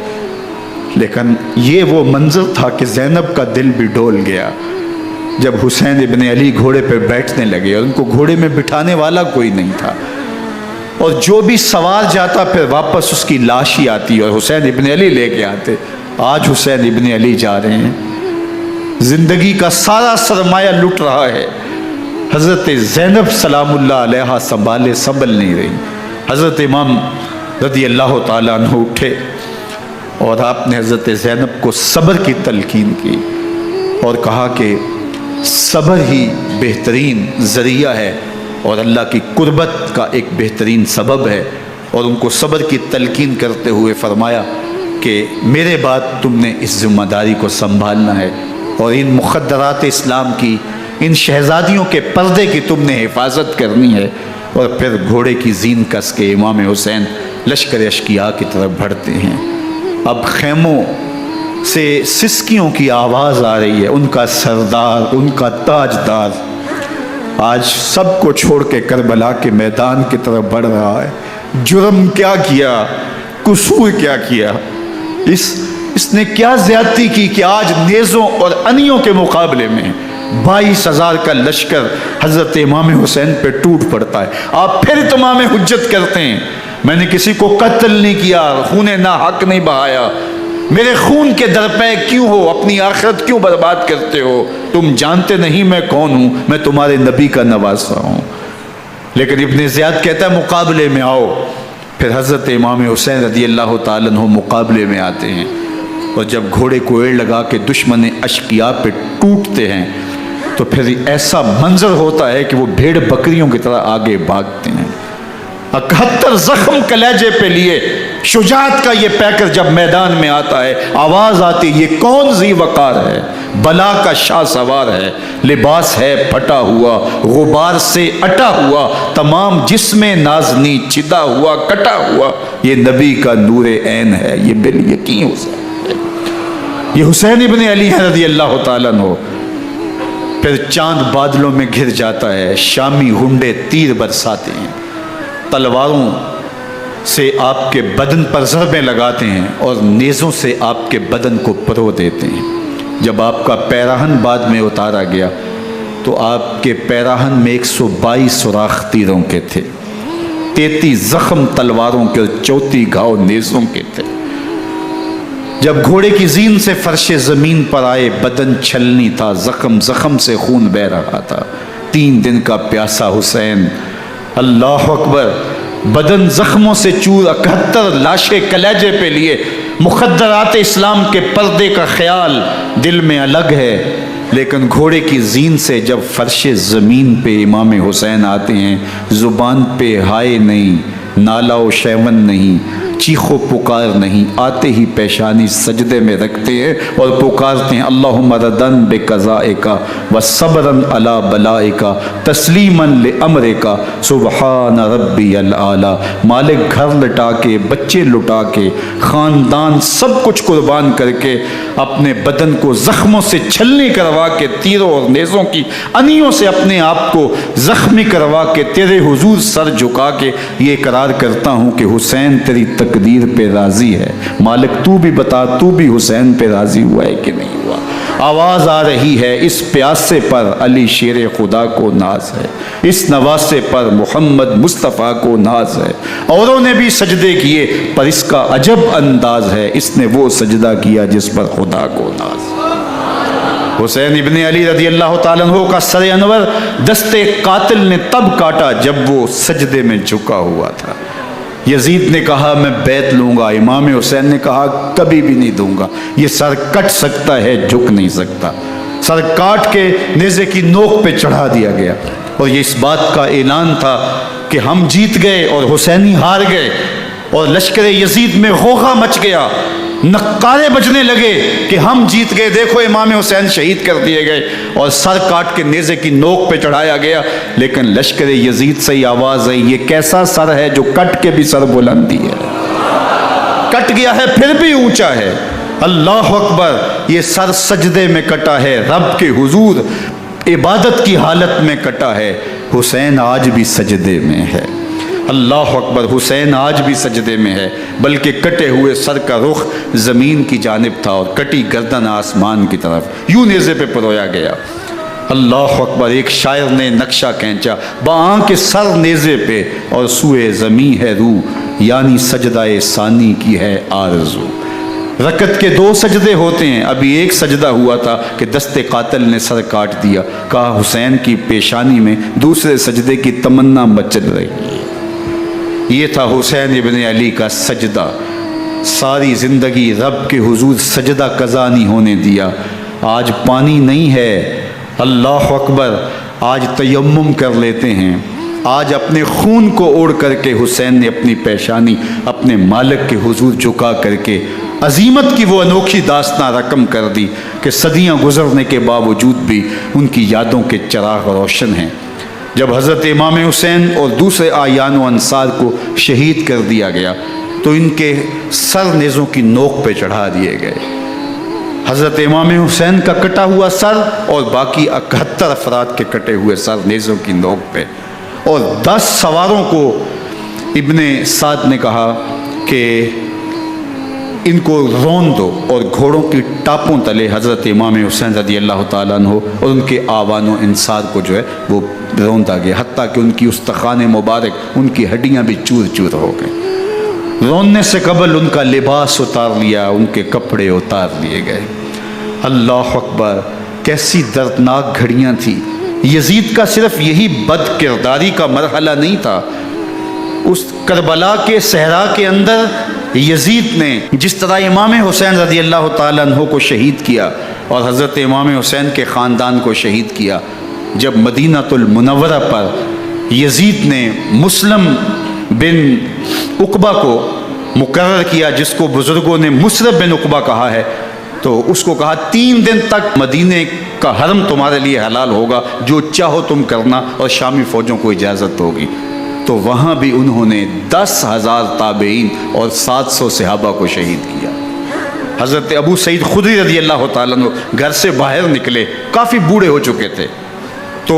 لیکن یہ وہ منظر تھا کہ زینب کا دل بھی ڈول گیا جب حسین ابن علی گھوڑے پہ بیٹھنے لگے، اور ان کو گھوڑے میں بٹھانے والا کوئی نہیں تھا، اور جو بھی سوار جاتا پھر واپس اس کی لاش ہی آتی اور حسین ابن علی لے کے آتے۔ آج حسین ابن علی جا رہے ہیں، زندگی کا سارا سرمایہ لٹ رہا ہے، حضرت زینب سلام اللہ علیہا سنبھل نہیں رہی۔ حضرت امام رضی اللہ تعالیٰ عنہ اٹھے اور آپ نے حضرت زینب کو صبر کی تلقین کی اور کہا کہ صبر ہی بہترین ذریعہ ہے اور اللہ کی قربت کا ایک بہترین سبب ہے، اور ان کو صبر کی تلقین کرتے ہوئے فرمایا کہ میرے بعد تم نے اس ذمہ داری کو سنبھالنا ہے، اور ان مخدرات اسلام کی، ان شہزادیوں کے پردے کی تم نے حفاظت کرنی ہے۔ اور پھر گھوڑے کی زین کس کے امام حسین لشکر اشکیا کی طرف بڑھتے ہیں۔ اب خیموں سے سسکیوں کی آواز آ رہی ہے، ان کا سردار، ان کا تاجدار آج سب کو چھوڑ کے کربلا کے میدان کی طرف بڑھ رہا ہے۔ جرم کیا کیا، قصور کیا کیا، اس نے کیا زیادتی کی کہ آج نیزوں اور انیوں کے مقابلے میں 22,000 کا لشکر حضرت امام حسین پہ ٹوٹ پڑتا ہے۔ آپ پھر تمام حجت کرتے ہیں میں نے کسی کو قتل نہیں کیا، خون ناحق نہیں بہایا، میرے خون کے درپے کیوں ہو، اپنی آخرت کیوں برباد کرتے ہو، تم جانتے نہیں میں کون ہوں، میں تمہارے نبی کا نواسا ہوں۔ لیکن ابن زیاد کہتا ہے مقابلے میں آؤ۔ پھر حضرت امام حسین رضی اللہ تعالیٰ عنہ مقابلے میں آتے ہیں، اور جب گھوڑے کو ایڑ لگا کے دشمن اشقیاء پہ ٹوٹتے ہیں تو پھر ایسا منظر ہوتا ہے کہ وہ بھیڑ بکریوں کی طرح آگے بھاگتے ہیں۔ 71 زخم کلیجے پہ لیے شجاعت کا یہ پیکر جب میدان میں آتا ہے، آواز آتی، یہ کون ذی وقار ہے، بلا کا شاہ سوار ہے، لباس ہے پھٹا ہوا، غبار سے اٹا ہوا، تمام جسم نازنی چدا ہوا کٹا ہوا، یہ نبی کا نور عین ہے، یہ بال یقین حسین ہے، یہ حسین ابن علی ہے رضی اللہ تعالیٰ عنہ۔ پھر چاند بادلوں میں گھر جاتا ہے، شامی ہنڈے تیر برساتے ہیں، تلواروں سے آپ کے بدن پر ضربیں لگاتے ہیں اور نیزوں سے آپ کے بدن کو پرو دیتے ہیں۔ جب آپ کا پیراہن بعد میں اتارا گیا تو آپ کے پیراہن میں 122 سوراخ تیروں کے تھے، 33 زخم تلواروں کے اور 34 گھاؤ نیزوں کے تھے۔ جب گھوڑے کی زین سے فرش زمین پر آئے، بدن چھلنی تھا، زخم زخم سے خون بہ رہا تھا، 3 دن کا پیاسا حسین، اللہ اکبر، بدن زخموں سے چور، 71 لاشیں کلیجے پہ لیے، مخدرات اسلام کے پردے کا خیال دل میں الگ ہے، لیکن گھوڑے کی زین سے جب فرش زمین پہ امام حسین آتے ہیں، زبان پہ ہائے نہیں، نالا و شیون نہیں، چیخ و پکار نہیں، آتے ہی پیشانی سجدے میں رکھتے ہیں اور پکارتے ہیں اللہم ردن بقضائک وصبرن علی بلائک تسلیما لامرک سبحان ربی الاعلی۔ مالک گھر لٹا کے، بچے لٹا کے، خاندان سب کچھ قربان کر کے، اپنے بدن کو زخموں سے چھلنی کروا کے، تیروں اور نیزوں کی انیوں سے اپنے آپ کو زخمی کروا کے، تیرے حضور سر جھکا کے یہ اقرار کرتا ہوں کہ حسین تیری تقدیر پہ راضی ہے، مالک تو بھی بتا، تو بھی حسین پہ راضی ہوا ہے کہ نہیں ہوا؟ آواز آ رہی ہے، اس پیاسے پر علی شیر خدا کو ناز ہے، اس نواسے پر محمد مصطفیٰ کو ناز ہے، اوروں نے بھی سجدے کیے پر اس کا عجب انداز ہے، اس نے وہ سجدہ کیا جس پر خدا کو ناز ہے۔ حسین ابن علی رضی اللہ تعالیٰ عنہ کا سر انور دستے قاتل نے تب کاٹا جب وہ سجدے میں جھکا ہوا تھا۔ یزید نے کہا میں بیعت لوں گا، امام حسین نے کہا کبھی بھی نہیں دوں گا، یہ سر کٹ سکتا ہے جھک نہیں سکتا۔ سر کاٹ کے نیزے کی نوک پہ چڑھا دیا گیا اور یہ اس بات کا اعلان تھا کہ ہم جیت گئے اور حسینی ہار گئے، اور لشکر یزید میں غوغا مچ گیا، نقارے بجنے لگے کہ ہم جیت گئے، دیکھو امام حسین شہید کر دیے گئے، اور سر کاٹ کے نیزے کی نوک پہ چڑھایا گیا۔ لیکن لشکر یزید سے ہی آواز آئی یہ کیسا سر ہے جو کٹ کے بھی سر بلندی ہے، کٹ گیا ہے پھر بھی اونچا ہے، اللہ اکبر، یہ سر سجدے میں کٹا ہے، رب کے حضور عبادت کی حالت میں کٹا ہے، حسین آج بھی سجدے میں ہے، اللہ اکبر، حسین آج بھی سجدے میں ہے، بلکہ کٹے ہوئے سر کا رخ زمین کی جانب تھا اور کٹی گردن آسمان کی طرف، یوں نیزے پہ پرویا گیا، اللہ اکبر۔ ایک شاعر نے نقشہ کھینچا، بآں کے سر نیزے پہ اور سوئے زمین ہے روح، یعنی سجدہ ثانی کی ہے آرزو۔ رکعت کے 2 سجدے ہوتے ہیں، ابھی ایک سجدہ ہوا تھا کہ دست قاتل نے سر کاٹ دیا، کہا حسین کی پیشانی میں دوسرے سجدے کی تمنا مچل رہی ہے۔ یہ تھا حسین ابن علی کا سجدہ، ساری زندگی رب کے حضور سجدہ قضا نہیں ہونے دیا۔ آج پانی نہیں ہے، اللہ اکبر، آج تیمم کر لیتے ہیں، آج اپنے خون کو اوڑھ کر کے حسین نے اپنی پیشانی اپنے مالک کے حضور جھکا کر کے عظیمت کی وہ انوکھی داستان رقم کر دی کہ صدیاں گزرنے کے باوجود بھی ان کی یادوں کے چراغ روشن ہیں۔ جب حضرت امام حسین اور دوسرے آیان و انصار کو شہید کر دیا گیا تو ان کے سر نیزوں کی نوک پہ چڑھا دیے گئے، حضرت امام حسین کا کٹا ہوا سر اور باقی 71 افراد کے کٹے ہوئے سر نیزوں کی نوک پہ، اور 10 سواروں کو ابن سعد نے کہا کہ ان کو رون دو، اور گھوڑوں کی ٹاپوں تلے حضرت امام حسین رضی اللہ تعالیٰ عنہ اور ان کے آوان و انصار کو جو ہے وہ روندا گیا، حتیٰ کہ ان کی استخوان مبارک، ان کی ہڈیاں بھی چور چور ہو گئیں۔ روننے سے قبل ان کا لباس اتار لیا، ان کے کپڑے اتار لیے گئے۔ اللہ اکبر، کیسی دردناک گھڑیاں تھیں۔ یزید کا صرف یہی بد کرداری کا مرحلہ نہیں تھا، اس کربلا کے صحرا کے اندر یزید نے جس طرح امام حسین رضی اللہ تعالیٰ عنہ کو شہید کیا اور حضرت امام حسین کے خاندان کو شہید کیا، جب مدینہ المنورہ پر یزید نے مسلم بن عقبہ کو مقرر کیا، جس کو بزرگوں نے مصرف بن عقبہ کہا ہے، تو اس کو کہا 3 دن تک مدینے کا حرم تمہارے لیے حلال ہوگا، جو چاہو تم کرنا، اور شامی فوجوں کو اجازت ہوگی۔ تو وہاں بھی انہوں نے 10,000 تابعین اور 700 صحابہ کو شہید کیا۔ حضرت ابو سعید خدری رضی اللہ تعالیٰ عنہ گھر سے باہر نکلے، کافی بوڑھے ہو چکے تھے، تو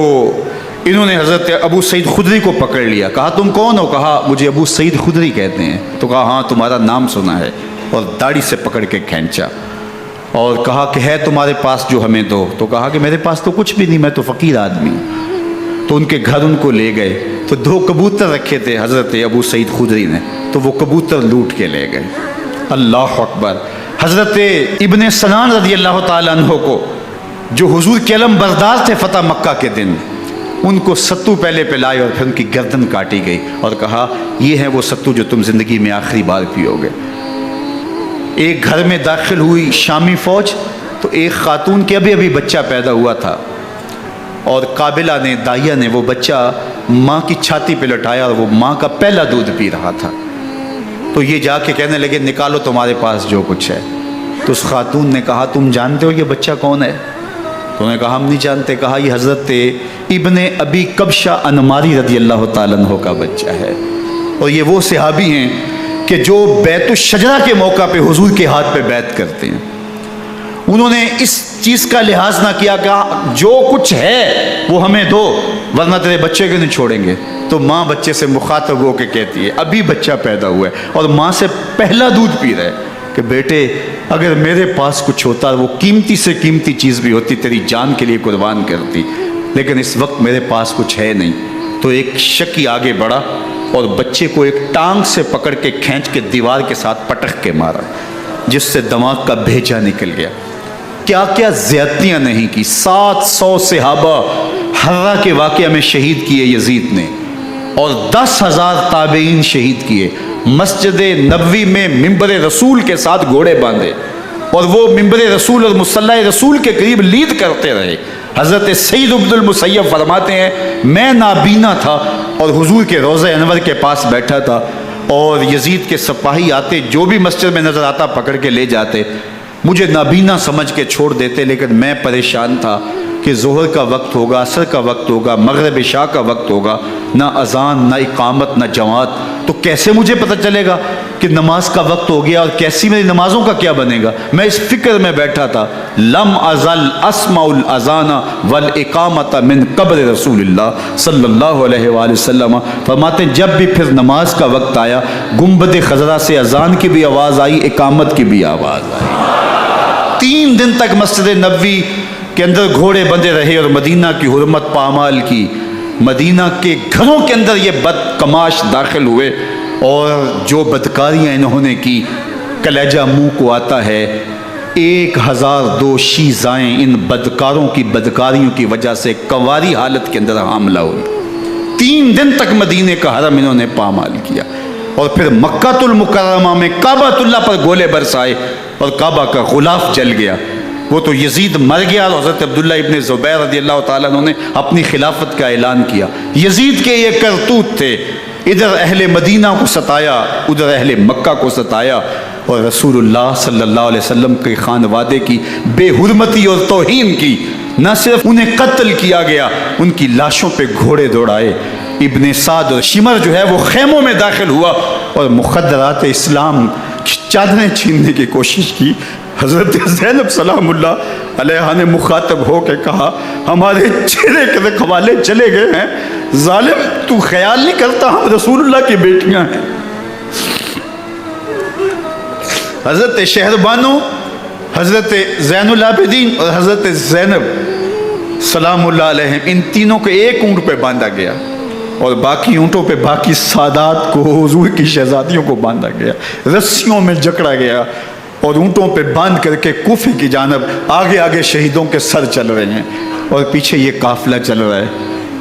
انہوں نے حضرت ابو سعید خدری کو پکڑ لیا، کہا تم کون ہو؟ کہا مجھے ابو سعید خدری کہتے ہیں۔ تو کہا ہاں تمہارا نام سنا ہے، اور داڑھی سے پکڑ کے کھینچا اور کہا کہ ہے تمہارے پاس جو ہمیں دو؟ تو کہا کہ میرے پاس تو کچھ بھی نہیں، میں تو فقیر آدمی ہوں۔ تو ان کے گھر ان کو لے گئے، تو 2 کبوتر رکھے تھے حضرت ابو سعید خدری نے، تو وہ کبوتر لوٹ کے لے گئے۔ اللہ اکبر۔ حضرت ابن سنان رضی اللہ تعالیٰ عنہ کو، جو حضور کے علم بردار تھے فتح مکہ کے دن، ان کو ستو پہلے پلائے اور پھر ان کی گردن کاٹی گئی، اور کہا یہ ہے وہ ستو جو تم زندگی میں آخری بار پیو گے۔ ایک گھر میں داخل ہوئی شامی فوج، تو ایک خاتون کے ابھی بچہ پیدا ہوا تھا، اور قابلہ نے، دائیا نے وہ بچہ ماں کی چھاتی پہ لٹایا، اور وہ ماں کا پہلا دودھ پی رہا تھا۔ تو یہ جا کے کہنے لگے نکالو تمہارے پاس جو کچھ ہے۔ تو اس خاتون نے کہا تم جانتے ہو یہ بچہ کون ہے؟ تو انہوں نے کہا ہم نہیں جانتے۔ کہا یہ حضرت ابن ابی کبشہ انماری رضی اللہ تعالیٰ عنہ کا بچہ ہے، اور یہ وہ صحابی ہیں کہ جو بیت الشجرہ کے موقع پہ حضور کے ہاتھ پہ بیعت کرتے ہیں۔ انہوں نے اس چیز کا لحاظ نہ کیا کہ جو کچھ ہے وہ ہمیں دو، ورنہ تیرے بچے کو نہیں چھوڑیں گے۔ تو ماں بچے سے مخاطب ہو کے کہتی ہے، ابھی بچہ پیدا ہوا ہے اور ماں سے پہلا دودھ پی رہا ہے، کہ بیٹے اگر میرے پاس کچھ ہوتا، وہ قیمتی سے قیمتی چیز بھی ہوتی، تیری جان کے لیے قربان کرتی، لیکن اس وقت میرے پاس کچھ ہے نہیں۔ تو ایک شکی آگے بڑھا اور بچے کو ایک ٹانگ سے پکڑ کے کھینچ کے دیوار کے ساتھ پٹک کے مارا، جس سے دماغ کا بھیجا نکل گیا۔ کیا کیا زیادتیاں نہیں کی۔ 700 صحابہ حرہ کے واقعہ میں شہید کیے یزید نے، اور 10,000 تابعین شہید کیے۔ مسجد نبوی میں ممبر رسول کے ساتھ گھوڑے باندھے، اور وہ ممبر رسول اور مصلی رسول کے قریب لید کرتے رہے۔ حضرت سعید بن المسیب فرماتے ہیں میں نابینا تھا اور حضور کے روضہ انور کے پاس بیٹھا تھا، اور یزید کے سپاہی آتے، جو بھی مسجد میں نظر آتا پکڑ کے لے جاتے، مجھے نابینا سمجھ کے چھوڑ دیتے، لیکن میں پریشان تھا کہ ظہر کا وقت ہوگا، عصر کا وقت ہوگا، مغرب عشاء کا وقت ہوگا، نہ اذان نہ اقامت نہ جماعت، تو کیسے مجھے پتہ چلے گا کہ نماز کا وقت ہو گیا، اور کیسی میری نمازوں کا کیا بنے گا؟ میں اس فکر میں بیٹھا تھا۔ لم ازل اسمع الاذان والاقامت من قبل رسول اللہ صلی اللہ علیہ وآلہ وسلم۔ فرماتے ہیں جب بھی پھر نماز کا وقت آیا، گنبد خضرا سے اذان کی بھی آواز آئی، اقامت کی بھی آواز آئی۔ 3 دن تک مسجد نبوی کے اندر گھوڑے بندے رہے اور مدینہ کی حرمت پامال کی۔ مدینہ کے گھروں کے اندر یہ بدکماش داخل ہوئے، اور جو بدکاریاں انہوں نے کی کلیجہ منہ کو آتا ہے۔ 1002 شیزائیں ان بدکاروں کی بدکاریوں کی وجہ سے کنواری حالت کے اندر حاملہ ہوئی۔ 3 دن تک مدینے کا حرم انہوں نے پامال کیا، اور پھر مکہ المکرمہ میں کعبۃ اللہ پر گولے برسائے، اور کعبہ کا غلاف جل گیا۔ وہ تو یزید مر گیا، اور حضرت عبداللہ ابن زبیر رضی اللہ تعالیٰ عنہ نے اپنی خلافت کا اعلان کیا۔ یزید کے یہ کرتوت تھے، ادھر اہل مدینہ کو ستایا، ادھر اہل مکہ کو ستایا، اور رسول اللہ صلی اللہ علیہ وسلم کے خانوادے کی بے حرمتی اور توہین کی۔ نہ صرف انہیں قتل کیا گیا، ان کی لاشوں پہ گھوڑے دوڑائے۔ ابن سعد اور شمر جو ہے وہ خیموں میں داخل ہوا اور مخدرات اسلام چادریں چھیننے کی کوشش کی۔ حضرت زینب سلام اللہ علیہ نے مخاطب ہو کے کہا ہمارے چہرے کے رکھوالے چلے گئے ہیں، ظالم تو خیال نہیں کرتا ہم رسول اللہ کی بیٹیاں ہیں۔ حضرت شہربانو، حضرت زین العابدین اور حضرت زینب سلام اللہ علیہ، ان تینوں کو ایک اونٹ پہ باندھا گیا، اور باقی اونٹوں پہ باقی سادات کو، حضور کی شہزادیوں کو باندھا گیا، رسیوں میں جکڑا گیا، اور اونٹوں پہ باندھ کر کے کوفے کی جانب آگے آگے شہیدوں کے سر چل رہے ہیں، اور پیچھے یہ قافلہ چل رہا ہے۔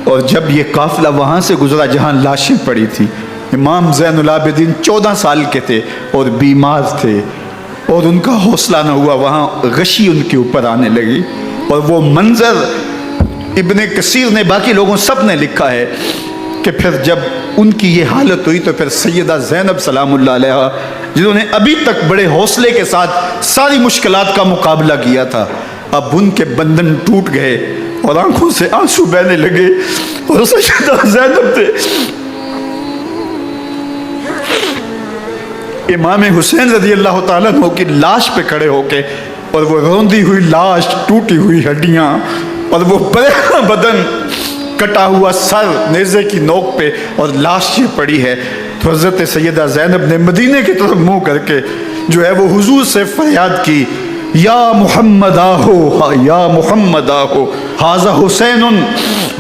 اور جب یہ قافلہ وہاں سے گزرا جہاں لاشیں پڑی تھی، امام زین العابدین 14 سال کے تھے اور بیمار تھے، اور ان کا حوصلہ نہ ہوا، وہاں غشی ان کے اوپر آنے لگی، اور وہ منظر ابن کثیر نے، باقی لوگوں سب نے لکھا ہے کہ کہ پھر جب ان کی یہ حالت ہوئی تو پھر سیدہ زینب سلام اللہ علیہا، جنہوں نے ابھی تک بڑے حوصلے کے ساتھ ساری مشکلات کا مقابلہ کیا تھا، اب ان کے بندھن ٹوٹ گئے اور آنکھوں سے آنسو بہنے لگے، اور سیدہ زینب تھے امام حسین رضی اللہ تعالیٰ عنہ کی لاش پہ کھڑے ہو کے، اور وہ روندی ہوئی لاش، ٹوٹی ہوئی ہڈیاں، اور وہ بڑا بدن، کٹا ہوا سر نیزے کی نوک پہ، اور لاش یہ پڑی ہے، تو حضرت سیدہ زینب نے مدینے کی طرف منہ کر کے جو ہے وہ حضور سے فریاد کی، یا محمد آہو، یا محمد آہو، ھذا حسین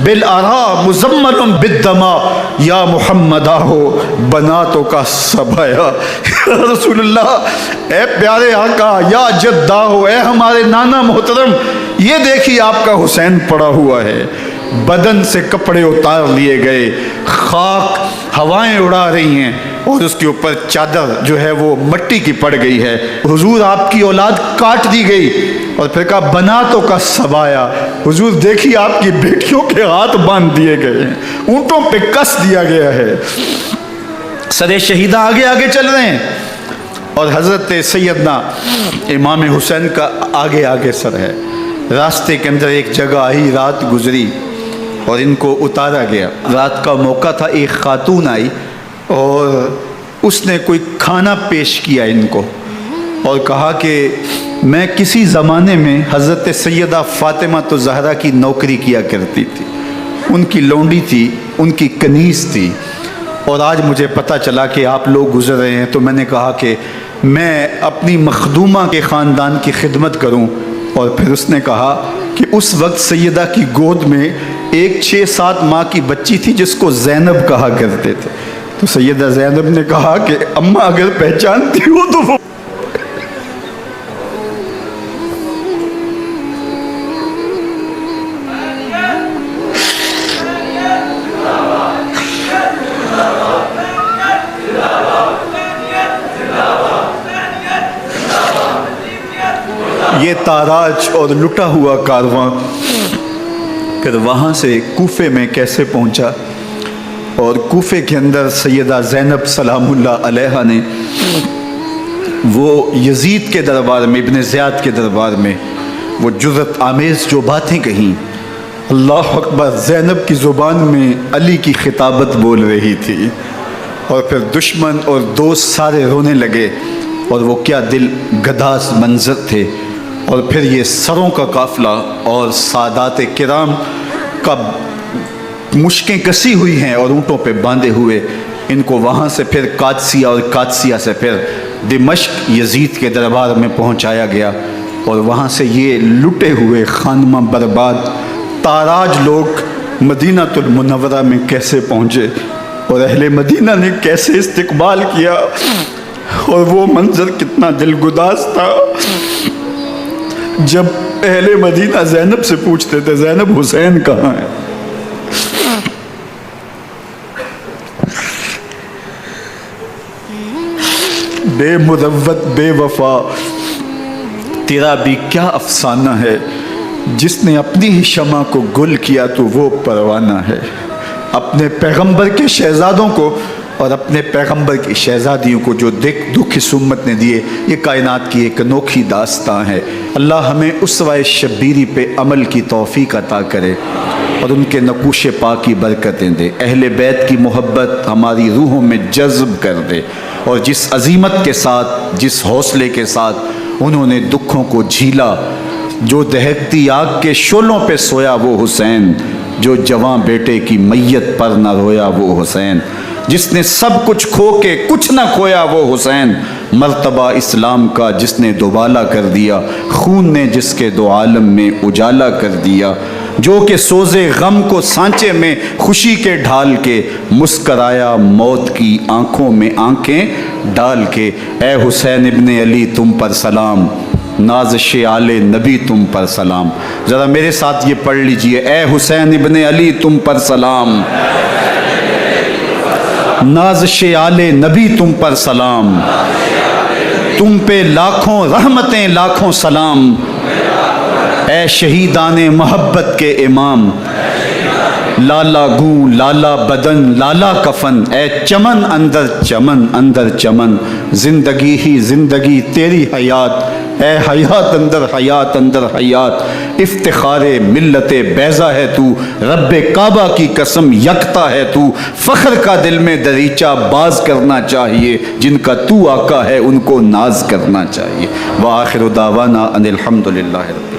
بالآراء مزمل بالدماء، یا محمد آہو بناتوں کا سبایا۔ رسول اللہ، اے پیارے آقا، یا جد آہو، اے ہمارے نانا محترم، یہ دیکھیے آپ کا حسین پڑا ہوا ہے، بدن سے کپڑے اتار لیے گئے، خاک ہوائیں اڑا رہی ہیں، اور اس کے اوپر چادر جو ہے وہ مٹی کی پڑ گئی ہے، حضور آپ کی اولاد کاٹ دی گئی، اور پھر کہا بناتوں کا سبایا، حضور دیکھیے آپ کی بیٹیوں کے ہاتھ باندھ دیے گئے ہیں، اونٹوں پہ کس دیا گیا ہے، سر شہیدہ آگے آگے چل رہے ہیں، اور حضرت سیدنا امام حسین کا آگے آگے سر ہے۔ راستے کے اندر ایک جگہ آئی، رات گزری اور ان کو اتارا گیا، رات کا موقع تھا، ایک خاتون آئی اور اس نے کوئی کھانا پیش کیا ان کو، اور کہا کہ میں کسی زمانے میں حضرت سیدہ فاطمہ تو زہرا کی نوکری کیا کرتی تھی، ان کی لونڈی تھی، ان کی کنیز تھی، اور آج مجھے پتہ چلا کہ آپ لوگ گزر رہے ہیں، تو میں نے کہا کہ میں اپنی مخدومہ کے خاندان کی خدمت کروں، اور پھر اس نے کہا کہ اس وقت سیدہ کی گود میں ایک 6-7 ماہ کی بچی تھی جس کو زینب کہا کرتے تھے، تو سیدہ زینب نے کہا کہ اماں اگر پہچانتی ہو تو وہ یہ تاراج اور لٹا ہوا کارواں پھر وہاں سے کوفے میں کیسے پہنچا، اور کوفے کے اندر سیدہ زینب سلام اللہ علیہا نے وہ یزید کے دربار میں، ابن زیاد کے دربار میں وہ جرأت آمیز جو باتیں کہیں، اللہ اکبر، زینب کی زبان میں علی کی خطابت بول رہی تھی، اور پھر دشمن اور دوست سارے رونے لگے، اور وہ کیا دل گداز منظر تھے، اور پھر یہ سروں کا قافلہ اور سادات کرام کا مشکیں کسی ہوئی ہیں اور اونٹوں پہ باندھے ہوئے، ان کو وہاں سے پھر قادسیہ اور قادسیہ سے پھر دمشق یزید کے دربار میں پہنچایا گیا، اور وہاں سے یہ لٹے ہوئے خانمہ برباد تاراج لوگ مدینہ المنورہ میں کیسے پہنچے، اور اہل مدینہ نے کیسے استقبال کیا، اور وہ منظر کتنا دلگداز تھا جب اہل مدینہ زینب سے پوچھتے تھے زینب حسین کہاں ہے، بے مروت بے وفا تیرا بھی کیا افسانہ ہے، جس نے اپنی ہی شمع کو گل کیا تو وہ پروانہ ہے، اپنے پیغمبر کے شہزادوں کو اور اپنے پیغمبر کی شہزادیوں کو جو دکھ اس امت نے دیے، یہ کائنات کی ایک انوکھی داستان ہے۔ اللہ ہمیں اسوہ شبیری پہ عمل کی توفیق عطا کرے اور ان کے نقوش پاک کی برکتیں دے، اہل بیت کی محبت ہماری روحوں میں جذب کر دے، اور جس عظیمت کے ساتھ، جس حوصلے کے ساتھ انہوں نے دکھوں کو جھیلا، جو دہکتی آگ کے شعلوں پہ سویا وہ حسین، جو جواں بیٹے کی میت پر نہ رویا وہ حسین، جس نے سب کچھ کھو کے کچھ نہ کھویا وہ حسین، مرتبہ اسلام کا جس نے دوبالا کر دیا، خون نے جس کے دو عالم میں اجالا کر دیا، جو کہ سوزے غم کو سانچے میں خوشی کے ڈھال کے، مسکرایا موت کی آنکھوں میں آنکھیں ڈال کے، اے حسین ابن علی تم پر سلام، نازش آل نبی تم پر سلام۔ ذرا میرے ساتھ یہ پڑھ لیجئے، اے حسین ابن علی تم پر سلام، نازش آل نبی تم پر سلام، تم پہ لاکھوں رحمتیں لاکھوں سلام، اے شہیدان محبت کے امام، لالا گوں لالا بدن لالا کفن، اے چمن اندر چمن، زندگی ہی زندگی تیری حیات، اے حیات اندر حیات، افتخار ملت بیضا ہے تو، رب کعبہ کی قسم یکتا ہے تو، فخر کا دل میں دریچہ باز کرنا چاہیے، جن کا تو آقا ہے ان کو ناز کرنا چاہیے۔ وآخر دعوانا ان الحمدللہ رب